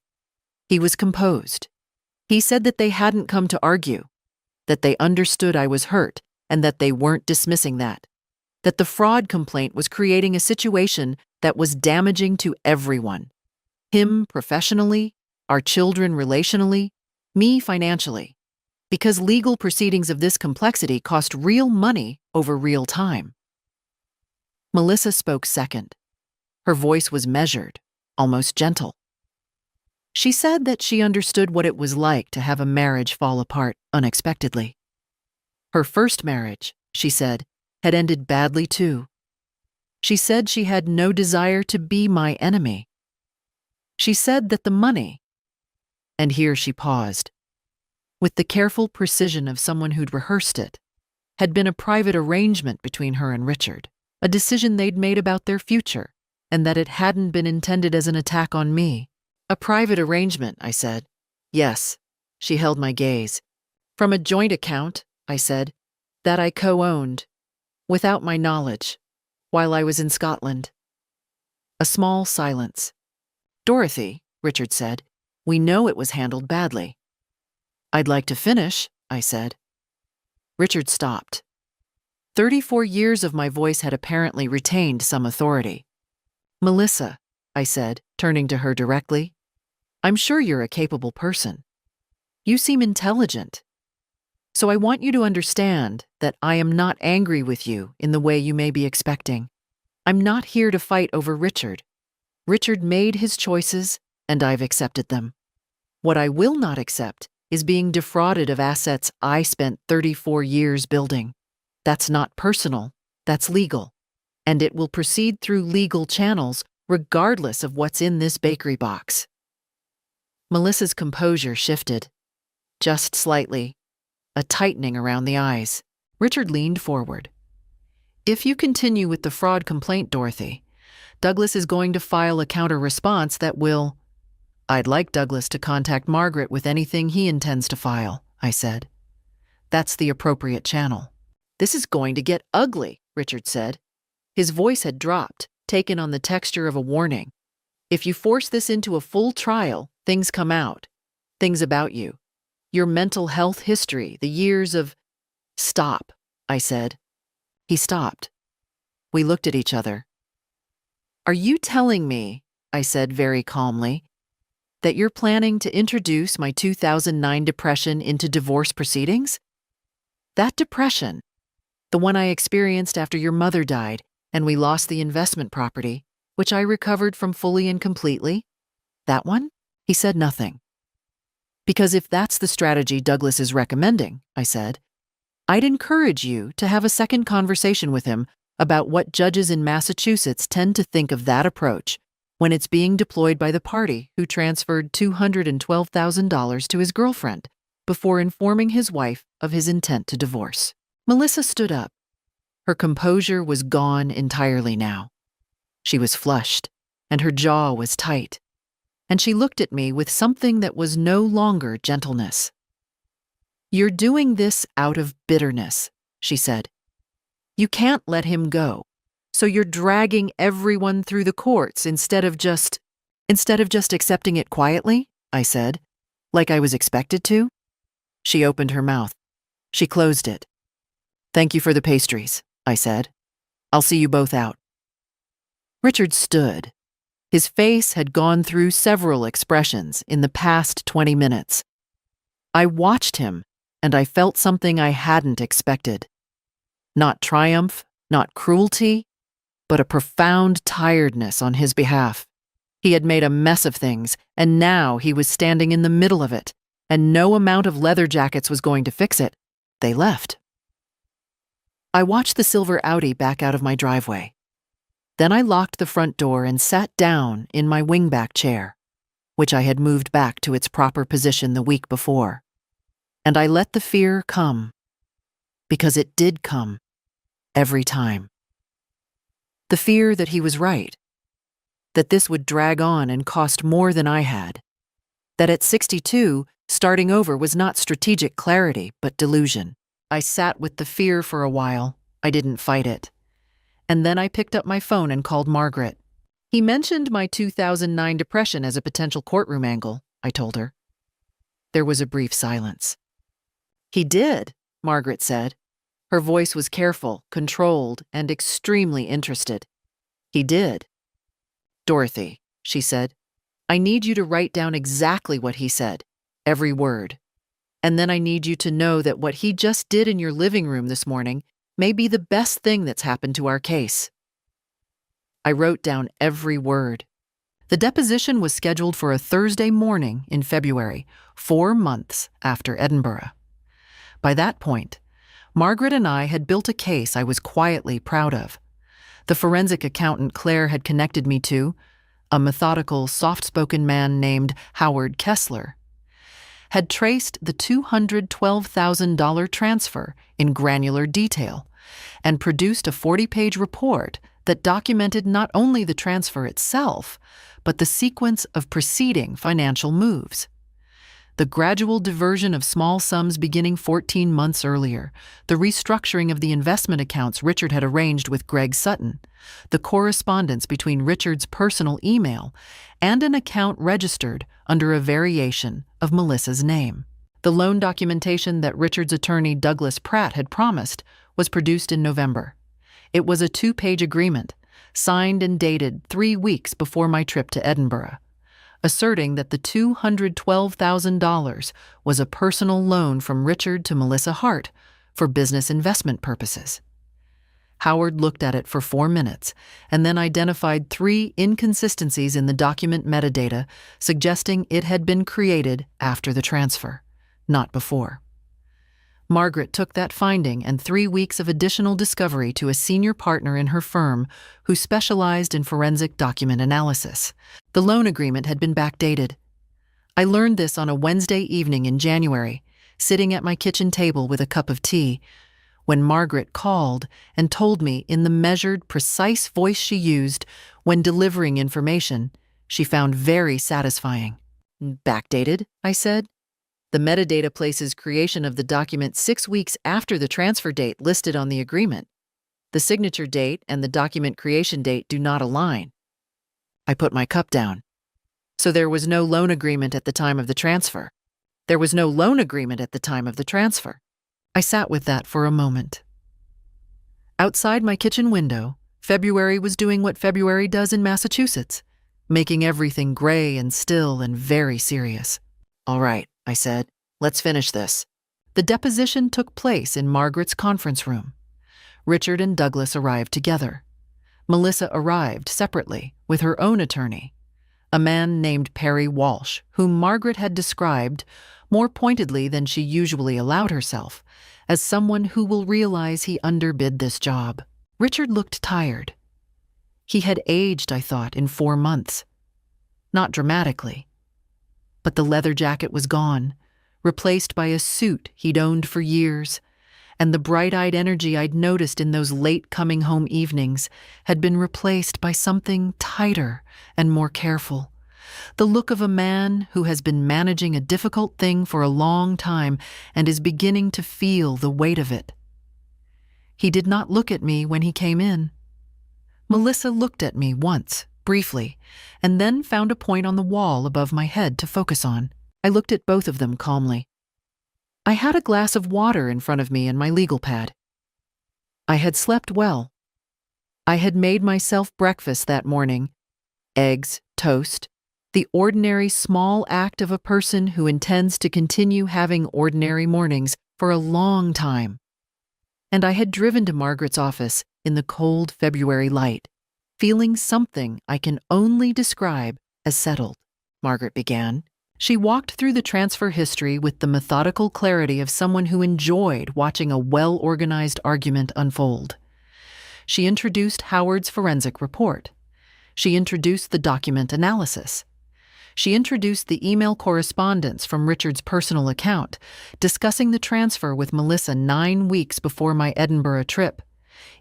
He was composed. He said that they hadn't come to argue, that they understood I was hurt, and that they weren't dismissing that the fraud complaint was creating a situation that was damaging to everyone. Him professionally, our children relationally, me financially, because legal proceedings of this complexity cost real money over real time. Melissa spoke second. Her voice was measured, almost gentle. She said that she understood what it was like to have a marriage fall apart unexpectedly. Her first marriage, she said, had ended badly too. She said she had no desire to be my enemy. She said that the money, and here she paused, with the careful precision of someone who'd rehearsed it, had been a private arrangement between her and Richard, a decision they'd made about their future, and that it hadn't been intended as an attack on me. "A private arrangement," I said. "Yes." She held my gaze. "From a joint account," I said, "that I co-owned, without my knowledge, while I was in Scotland." A small silence. "Dorothy," Richard said, "we know it was handled badly." "I'd like to finish," I said. Richard stopped. 34 years of my voice had apparently retained some authority. "Melissa," I said, turning to her directly, "I'm sure you're a capable person. You seem intelligent. So I want you to understand that I am not angry with you in the way you may be expecting. I'm not here to fight over Richard. Richard made his choices, and I've accepted them. What I will not accept is being defrauded of assets I spent 34 years building. That's not personal, that's legal. And it will proceed through legal channels regardless of what's in this bakery box." Melissa's composure shifted, just slightly, a tightening around the eyes. Richard leaned forward. "If you continue with the fraud complaint, Dorothy, Douglas is going to file a counter-response that will—" "I'd like Douglas to contact Margaret with anything he intends to file," I said. "That's the appropriate channel." "This is going to get ugly," Richard said. His voice had dropped, taken on the texture of a warning. "If you force this into a full trial, things come out. Things about you. Your mental health history, the years of—" "Stop," I said. He stopped. We looked at each other. "Are you telling me," I said very calmly, "that you're planning to introduce my 2009 depression into divorce proceedings? That depression, the one I experienced after your mother died and we lost the investment property, which I recovered from fully and completely? That one? He said nothing. Because if that's the strategy Douglas is recommending, I said, I'd encourage you to have a second conversation with him about what judges in Massachusetts tend to think of that approach when it's being deployed by the party who transferred $212,000 to his girlfriend before informing his wife of his intent to divorce. Melissa stood up. Her composure was gone entirely now. She was flushed, and her jaw was tight, and she looked at me with something that was no longer gentleness. "You're doing this out of bitterness," she said. "You can't let him go, so you're dragging everyone through the courts instead of just accepting it quietly," I said, like I was expected to. She opened her mouth. She closed it. "Thank you for the pastries," I said. "I'll see you both out." Richard stood. His face had gone through several expressions in the past 20 minutes. I watched him, and I felt something I hadn't expected. Not triumph, not cruelty, but a profound tiredness on his behalf. He had made a mess of things, and now he was standing in the middle of it, and no amount of leather jackets was going to fix it. They left. I watched the silver Audi back out of my driveway. Then I locked the front door and sat down in my wingback chair, which I had moved back to its proper position the week before. And I let the fear come, because it did come, every time. The fear that he was right, that this would drag on and cost more than I had, that at 62, starting over was not strategic clarity, but delusion. I sat with the fear for a while. I didn't fight it. And then I picked up my phone and called Margaret. "He mentioned my 2009 depression as a potential courtroom angle," I told her. There was a brief silence. "He did," Margaret said. Her voice was careful, controlled, and extremely interested. "He did." "Dorothy," she said, "I need you to write down exactly what he said, every word. And then I need you to know that what he just did in your living room this morning may be the best thing that's happened to our case." I wrote down every word. The deposition was scheduled for a Thursday morning in February, 4 months after Edinburgh. By that point, Margaret and I had built a case I was quietly proud of. The forensic accountant Claire had connected me to, a methodical, soft-spoken man named Howard Kessler, had traced the $212,000 transfer in granular detail and produced a 40-page report that documented not only the transfer itself, but the sequence of preceding financial moves. The gradual diversion of small sums beginning 14 months earlier, the restructuring of the investment accounts Richard had arranged with Greg Sutton, the correspondence between Richard's personal email and an account registered under a variation of Melissa's name. The loan documentation that Richard's attorney Douglas Pratt had promised was produced in November. It was a 2-page agreement, signed and dated 3 weeks before my trip to Edinburgh, asserting that the $212,000 was a personal loan from Richard to Melissa Hart for business investment purposes. Howard looked at it for 4 minutes and then identified 3 inconsistencies in the document metadata, suggesting it had been created after the transfer, not before. Margaret took that finding and 3 weeks of additional discovery to a senior partner in her firm who specialized in forensic document analysis. The loan agreement had been backdated. I learned this on a Wednesday evening in January, sitting at my kitchen table with a cup of tea, when Margaret called and told me in the measured, precise voice she used when delivering information she found very satisfying. "Backdated?" I said. "The metadata places creation of the document 6 weeks after the transfer date listed on the agreement. The signature date and the document creation date do not align." I put my cup down. "So there was no loan agreement at the time of the transfer." "There was no loan agreement at the time of the transfer." I sat with that for a moment. Outside my kitchen window, February was doing what February does in Massachusetts, making everything gray and still and very serious. "All right," I said, "let's finish this." The deposition took place in Margaret's conference room. Richard and Douglas arrived together. Melissa arrived separately with her own attorney, a man named Perry Walsh, whom Margaret had described, more pointedly than she usually allowed herself, as someone who will realize he underbid this job. Richard looked tired. He had aged, I thought, in 4 months. Not dramatically. But the leather jacket was gone, replaced by a suit he'd owned for years, and the bright-eyed energy I'd noticed in those late coming-home evenings had been replaced by something tighter and more careful. The look of a man who has been managing a difficult thing for a long time and is beginning to feel the weight of it. He did not look at me when he came in. Melissa looked at me once, briefly, and then found a point on the wall above my head to focus on. I looked at both of them calmly. I had a glass of water in front of me and my legal pad. I had slept well. I had made myself breakfast that morning. Eggs, toast, the ordinary small act of a person who intends to continue having ordinary mornings for a long time. And I had driven to Margaret's office in the cold February light, feeling something I can only describe as settled. Margaret began. She walked through the transfer history with the methodical clarity of someone who enjoyed watching a well-organized argument unfold. She introduced Howard's forensic report. She introduced the document analysis. She introduced the email correspondence from Richard's personal account, discussing the transfer with Melissa 9 weeks before my Edinburgh trip.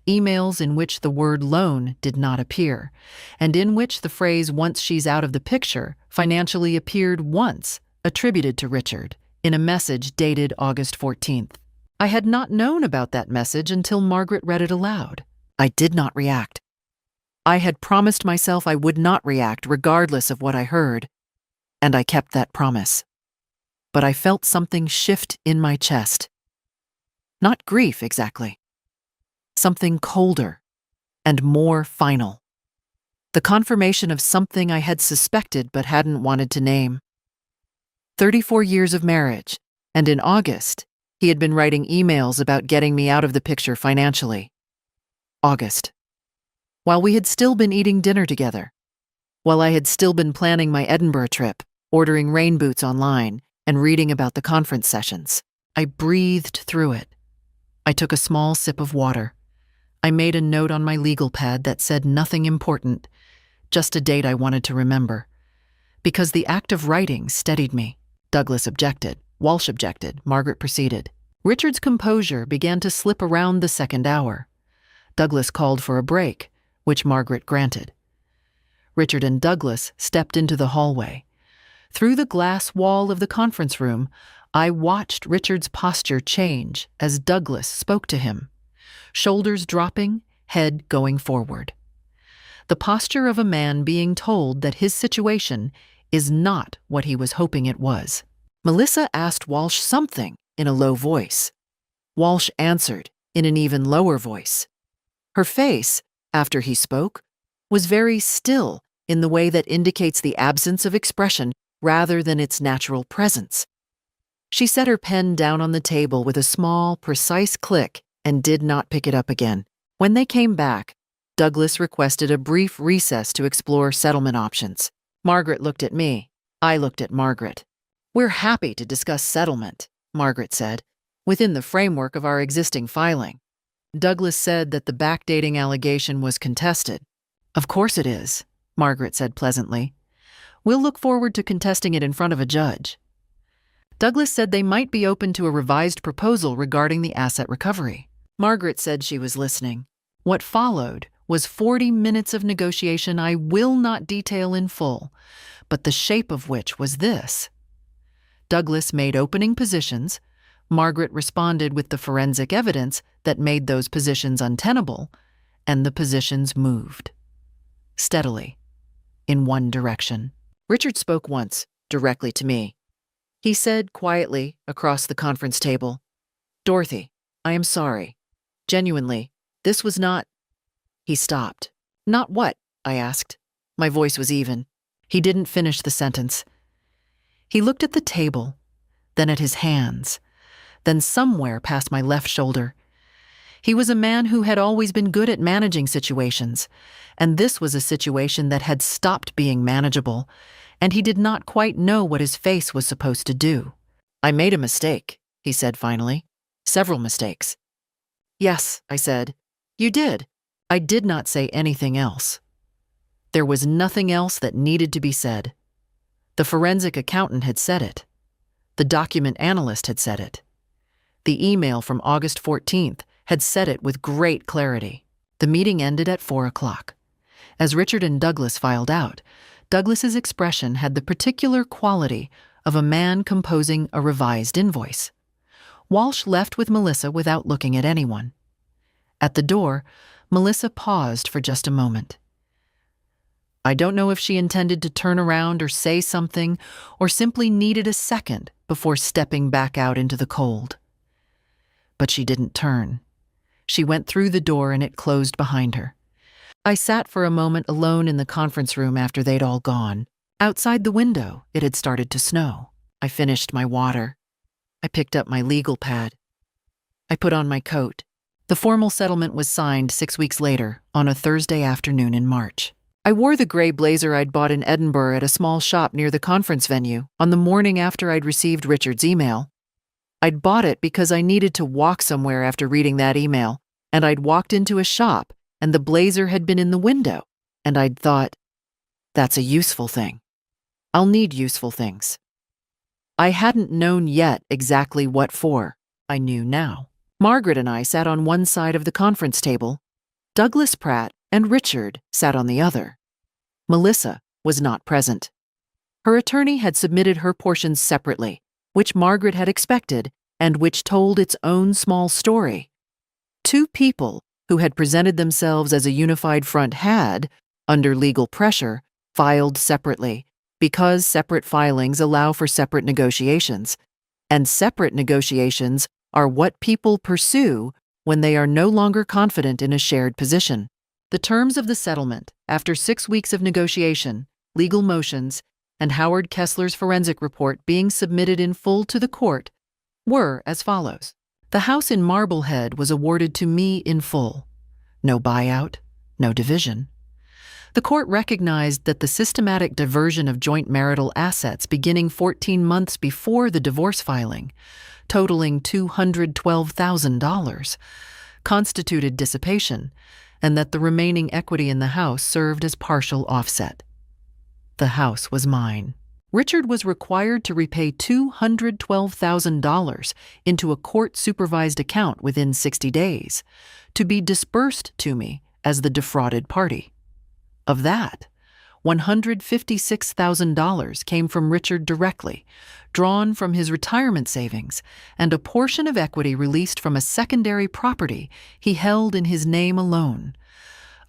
Emails in which the word loan did not appear, and in which the phrase "once she's out of the picture" financially appeared once, attributed to Richard, in a message dated August 14th. I had not known about that message until Margaret read it aloud. I did not react. I had promised myself I would not react regardless of what I heard, and I kept that promise. But I felt something shift in my chest. Not grief, exactly. Something colder and more final. The confirmation of something I had suspected but hadn't wanted to name. 34 years of marriage, and in August, he had been writing emails about getting me out of the picture financially. August. While we had still been eating dinner together, while I had still been planning my Edinburgh trip, ordering rain boots online, and reading about the conference sessions, I breathed through it. I took a small sip of water. I made a note on my legal pad that said nothing important, just a date I wanted to remember. Because the act of writing steadied me. Douglas objected. Walsh objected. Margaret proceeded. Richard's composure began to slip around the second hour. Douglas called for a break, which Margaret granted. Richard and Douglas stepped into the hallway. Through the glass wall of the conference room, I watched Richard's posture change as Douglas spoke to him. Shoulders dropping, head going forward. The posture of a man being told that his situation is not what he was hoping it was. Melissa asked Walsh something in a low voice. Walsh answered in an even lower voice. Her face, after he spoke, was very still in the way that indicates the absence of expression rather than its natural presence. She set her pen down on the table with a small, precise click and did not pick it up again. When they came back, Douglas requested a brief recess to explore settlement options. Margaret looked at me. I looked at Margaret. "We're happy to discuss settlement," Margaret said, "within the framework of our existing filing." Douglas said that the backdating allegation was contested. "Of course it is," Margaret said pleasantly. "We'll look forward to contesting it in front of a judge." Douglas said they might be open to a revised proposal regarding the asset recovery. Margaret said she was listening. What followed was 40 minutes of negotiation I will not detail in full, but the shape of which was this. Douglas made opening positions. Margaret responded with the forensic evidence that made those positions untenable, and the positions moved. Steadily. In one direction. Richard spoke once, directly to me. He said quietly across the conference table, "Dorothy, I am sorry. Genuinely, this was not—" He stopped. "Not what?" I asked. My voice was even. He didn't finish the sentence. He looked at the table, then at his hands, then somewhere past my left shoulder. He was a man who had always been good at managing situations, and this was a situation that had stopped being manageable, and he did not quite know what his face was supposed to do. "I made a mistake," he said finally. "Several mistakes." "Yes," I said. "You did." I did not say anything else. There was nothing else that needed to be said. The forensic accountant had said it. The document analyst had said it. The email from August 14th had said it with great clarity. The meeting ended at 4 o'clock. As Richard and Douglas filed out, Douglas's expression had the particular quality of a man composing a revised invoice. Walsh left with Melissa without looking at anyone. At the door, Melissa paused for just a moment. I don't know if she intended to turn around or say something, or simply needed a second before stepping back out into the cold. But she didn't turn. She went through the door and it closed behind her. I sat for a moment alone in the conference room after they'd all gone. Outside the window, it had started to snow. I finished my water. I picked up my legal pad. I put on my coat. The formal settlement was signed 6 weeks later, on a Thursday afternoon in March. I wore the gray blazer I'd bought in Edinburgh at a small shop near the conference venue on the morning after I'd received Richard's email. I'd bought it because I needed to walk somewhere after reading that email, and I'd walked into a shop, and the blazer had been in the window, and I'd thought, that's a useful thing. I'll need useful things. I hadn't known yet exactly what for. I knew now. Margaret and I sat on one side of the conference table. Douglas Pratt and Richard sat on the other. Melissa was not present. Her attorney had submitted her portions separately, which Margaret had expected and which told its own small story. Two people who had presented themselves as a unified front had, under legal pressure, filed separately, because separate filings allow for separate negotiations, and separate negotiations are what people pursue when they are no longer confident in a shared position. The terms of the settlement, after 6 weeks of negotiation, legal motions, and Howard Kessler's forensic report being submitted in full to the court, were as follows. The house in Marblehead was awarded to me in full. No buyout, no division. The court recognized that the systematic diversion of joint marital assets beginning 14 months before the divorce filing, totaling $212,000, constituted dissipation, and that the remaining equity in the house served as partial offset. The house was mine. Richard was required to repay $212,000 into a court-supervised account within 60 days, to be disbursed to me as the defrauded party. Of that, $156,000 came from Richard directly, drawn from his retirement savings, and a portion of equity released from a secondary property he held in his name alone,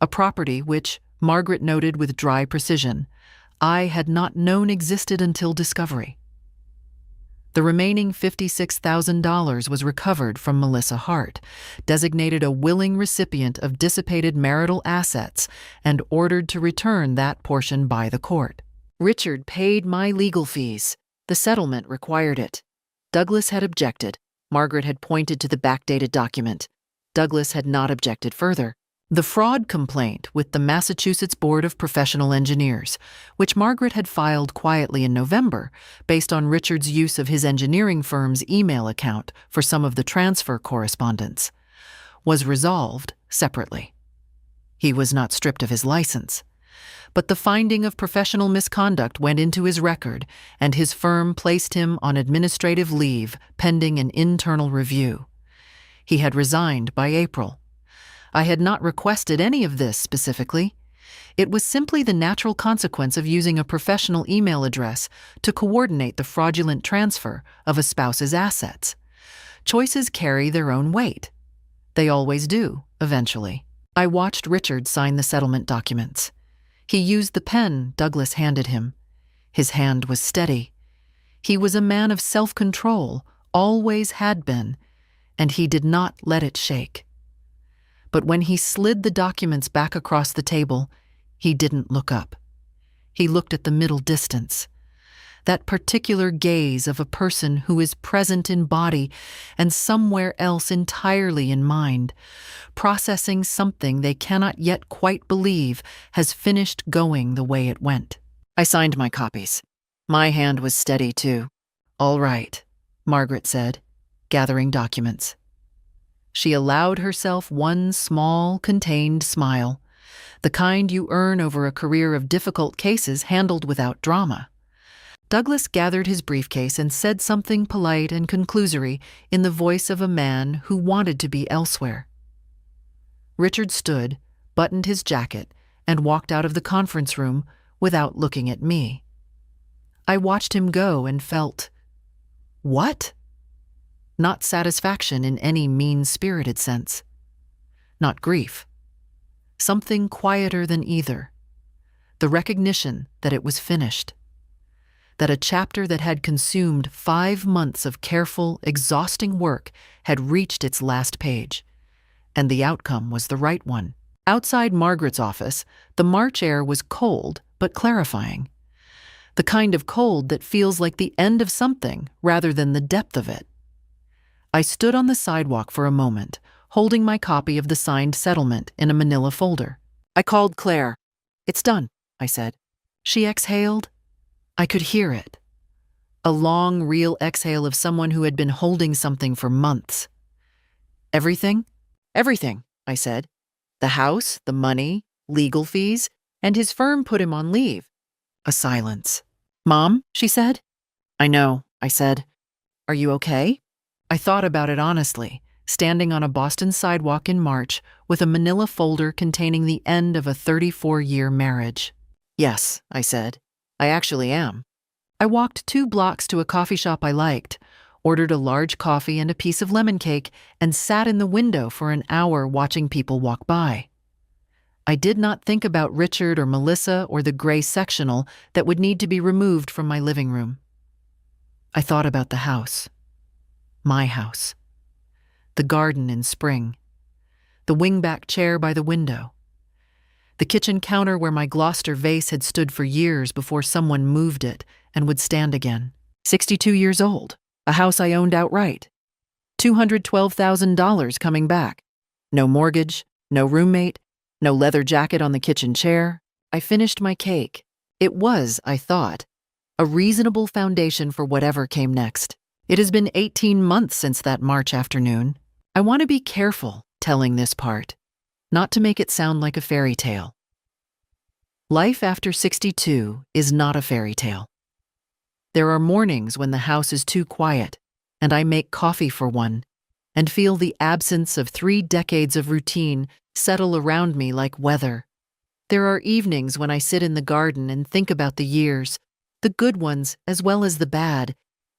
a property which, Margaret noted with dry precision, I had not known existed until discovery. The remaining $56,000 was recovered from Melissa Hart, designated a willing recipient of dissipated marital assets, and ordered to return that portion by the court. Richard paid my legal fees. The settlement required it. Douglas had objected. Margaret had pointed to the backdated document. Douglas had not objected further. The fraud complaint with the Massachusetts Board of Professional Engineers, which Margaret had filed quietly in November based on Richard's use of his engineering firm's email account for some of the transfer correspondence, was resolved separately. He was not stripped of his license, but the finding of professional misconduct went into his record, and his firm placed him on administrative leave pending an internal review. He had resigned by April. I had not requested any of this specifically. It was simply the natural consequence of using a professional email address to coordinate the fraudulent transfer of a spouse's assets. Choices carry their own weight. They always do, eventually. I watched Richard sign the settlement documents. He used the pen Douglas handed him. His hand was steady. He was a man of self-control, always had been, and he did not let it shake. But when he slid the documents back across the table, he didn't look up. He looked at the middle distance. That particular gaze of a person who is present in body and somewhere else entirely in mind, processing something they cannot yet quite believe has finished going the way it went. I signed my copies. My hand was steady, too. "All right," Margaret said, gathering documents. She allowed herself one small, contained smile, the kind you earn over a career of difficult cases handled without drama. Douglas gathered his briefcase and said something polite and conclusory in the voice of a man who wanted to be elsewhere. Richard stood, buttoned his jacket, and walked out of the conference room without looking at me. I watched him go and felt, what? Not satisfaction in any mean-spirited sense. Not grief. Something quieter than either. The recognition that it was finished. That a chapter that had consumed 5 months of careful, exhausting work had reached its last page. And the outcome was the right one. Outside Margaret's office, the March air was cold but clarifying. The kind of cold that feels like the end of something rather than the depth of it. I stood on the sidewalk for a moment, holding my copy of the signed settlement in a manila folder. I called Claire. "It's done," I said. She exhaled. I could hear it. A long, real exhale of someone who had been holding something for months. "Everything?" "Everything," I said. "The house, the money, legal fees, and his firm put him on leave." A silence. "Mom," she said. "I know," I said. "Are you okay?" I thought about it honestly, standing on a Boston sidewalk in March with a manila folder containing the end of a 34-year marriage. "Yes," I said. "I actually am." I walked 2 blocks to a coffee shop I liked, ordered a large coffee and a piece of lemon cake, and sat in the window for an hour watching people walk by. I did not think about Richard or Melissa or the gray sectional that would need to be removed from my living room. I thought about the house. My house. The garden in spring. The wingback chair by the window. The kitchen counter where my Gloucester vase had stood for years before someone moved it and would stand again. 62 years old. A house I owned outright. $212,000 coming back. No mortgage, no roommate, no leather jacket on the kitchen chair. I finished my cake. It was, I thought, a reasonable foundation for whatever came next. It has been 18 months since that March afternoon. I want to be careful telling this part, not to make it sound like a fairy tale. Life after 62 is not a fairy tale. There are mornings when the house is too quiet, and I make coffee for one, and feel the absence of 3 decades of routine settle around me like weather. There are evenings when I sit in the garden and think about the years, the good ones as well as the bad,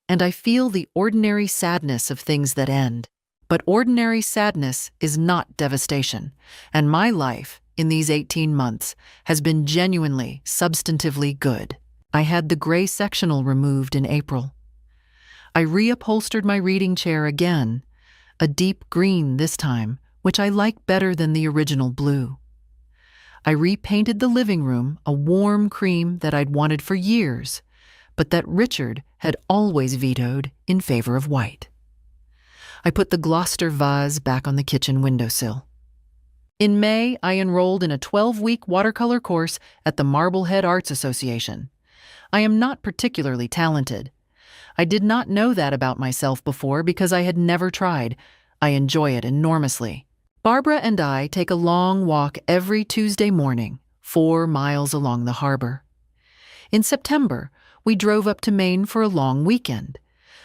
and I feel the ordinary sadness of things that end. But ordinary sadness is not devastation, and my life, in these 18 months, has been genuinely, substantively good. I had the gray sectional removed in April. I reupholstered my reading chair again, a deep green this time, which I like better than the original blue. I repainted the living room a warm cream that I'd wanted for years, but that Richard had always vetoed in favor of white. I put the Gloucester vase back on the kitchen windowsill. In May, I enrolled in a 12-week watercolor course at the Marblehead Arts Association. I am not particularly talented. I did not know that about myself before because I had never tried. I enjoy it enormously. Barbara and I take a long walk every Tuesday morning, 4 miles along the harbor. In September, we drove up to Maine for a long weekend,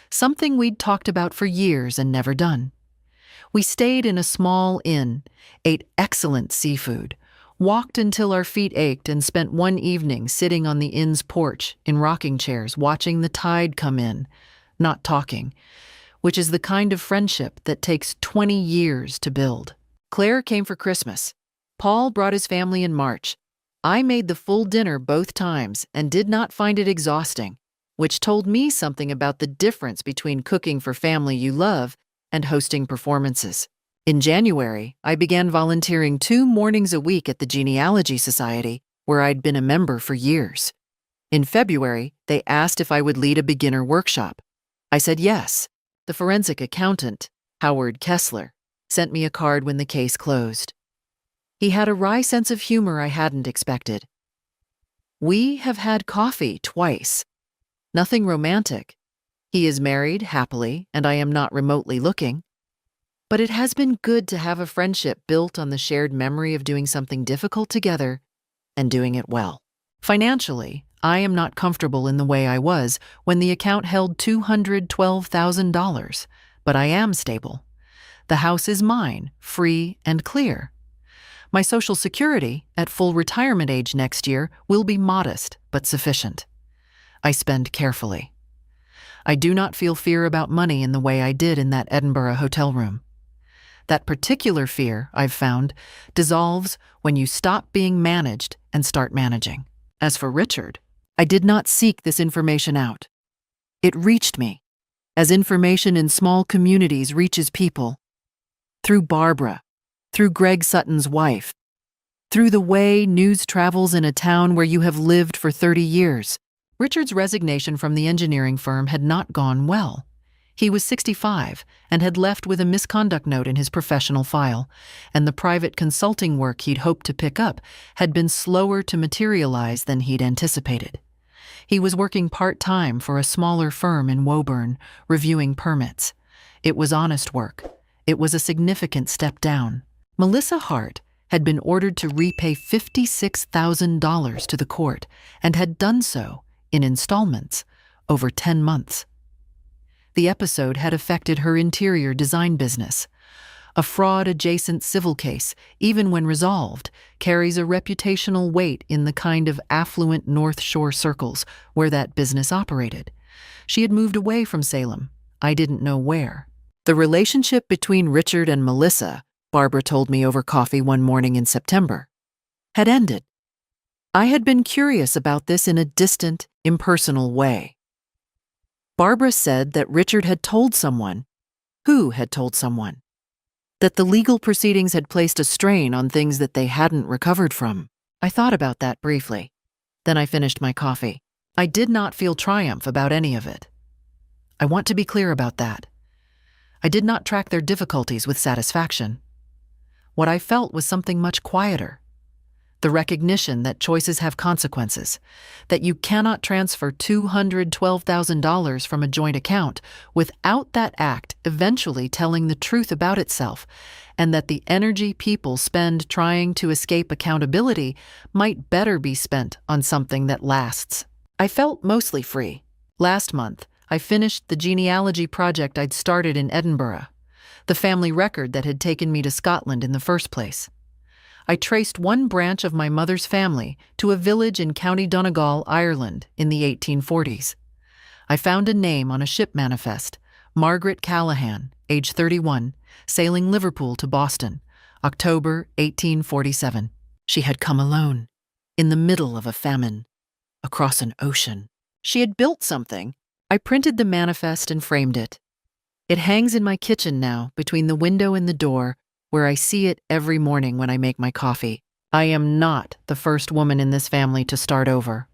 something we'd talked about for years and never done. We stayed in a small inn, ate excellent seafood, walked until our feet ached, and spent one evening sitting on the inn's porch in rocking chairs watching the tide come in, not talking, which is the kind of friendship that takes 20 years to build. Claire came for Christmas. Paul brought his family in March. I made the full dinner both times and did not find it exhausting, which told me something about the difference between cooking for family you love and hosting performances. In January, I began volunteering 2 mornings a week at the Genealogy Society, where I'd been a member for years. In February, they asked if I would lead a beginner workshop. I said yes. The forensic accountant, Howard Kessler, sent me a card when the case closed. He had a wry sense of humor I hadn't expected. We have had coffee twice. Nothing romantic. He is married, happily, and I am not remotely looking. But it has been good to have a friendship built on the shared memory of doing something difficult together and doing it well. Financially, I am not comfortable in the way I was when the account held $212,000, but I am stable. The house is mine, free and clear. My Social Security, at full retirement age next year, will be modest but sufficient. I spend carefully. I do not feel fear about money in the way I did in that Edinburgh hotel room. That particular fear, I've found, dissolves when you stop being managed and start managing. As for Richard, I did not seek this information out. It reached me, as information in small communities reaches people. Through Barbara, through Greg Sutton's wife, through the way news travels in a town where you have lived for 30 years. Richard's resignation from the engineering firm had not gone well. He was 65 and had left with a misconduct note in his professional file, and the private consulting work he'd hoped to pick up had been slower to materialize than he'd anticipated. He was working part-time for a smaller firm in Woburn, reviewing permits. It was honest work. It was a significant step down. Melissa Hart had been ordered to repay $56,000 to the court and had done so in installments over 10 months. The episode had affected her interior design business. A fraud-adjacent civil case, even when resolved, carries a reputational weight in the kind of affluent North Shore circles where that business operated. She had moved away from Salem. I didn't know where. The relationship between Richard and Melissa, Barbara told me over coffee one morning in September, had ended. I had been curious about this in a distant, impersonal way. Barbara said that Richard had told someone, who had told someone, that the legal proceedings had placed a strain on things that they hadn't recovered from. I thought about that briefly. Then I finished my coffee. I did not feel triumph about any of it. I want to be clear about that. I did not track their difficulties with satisfaction. What I felt was something much quieter. The recognition that choices have consequences, that you cannot transfer $212,000 from a joint account without that act eventually telling the truth about itself, and that the energy people spend trying to escape accountability might better be spent on something that lasts. I felt mostly free. Last month, I finished the genealogy project I'd started in Edinburgh, the family record that had taken me to Scotland in the first place. I traced one branch of my mother's family to a village in County Donegal, Ireland, in the 1840s. I found a name on a ship manifest, Margaret Callahan, age 31, sailing Liverpool to Boston, October 1847. She had come alone, in the middle of a famine, across an ocean. She had built something. I printed the manifest and framed it. It hangs in my kitchen now, between the window and the door, where I see it every morning when I make my coffee. I am not the first woman in this family to start over.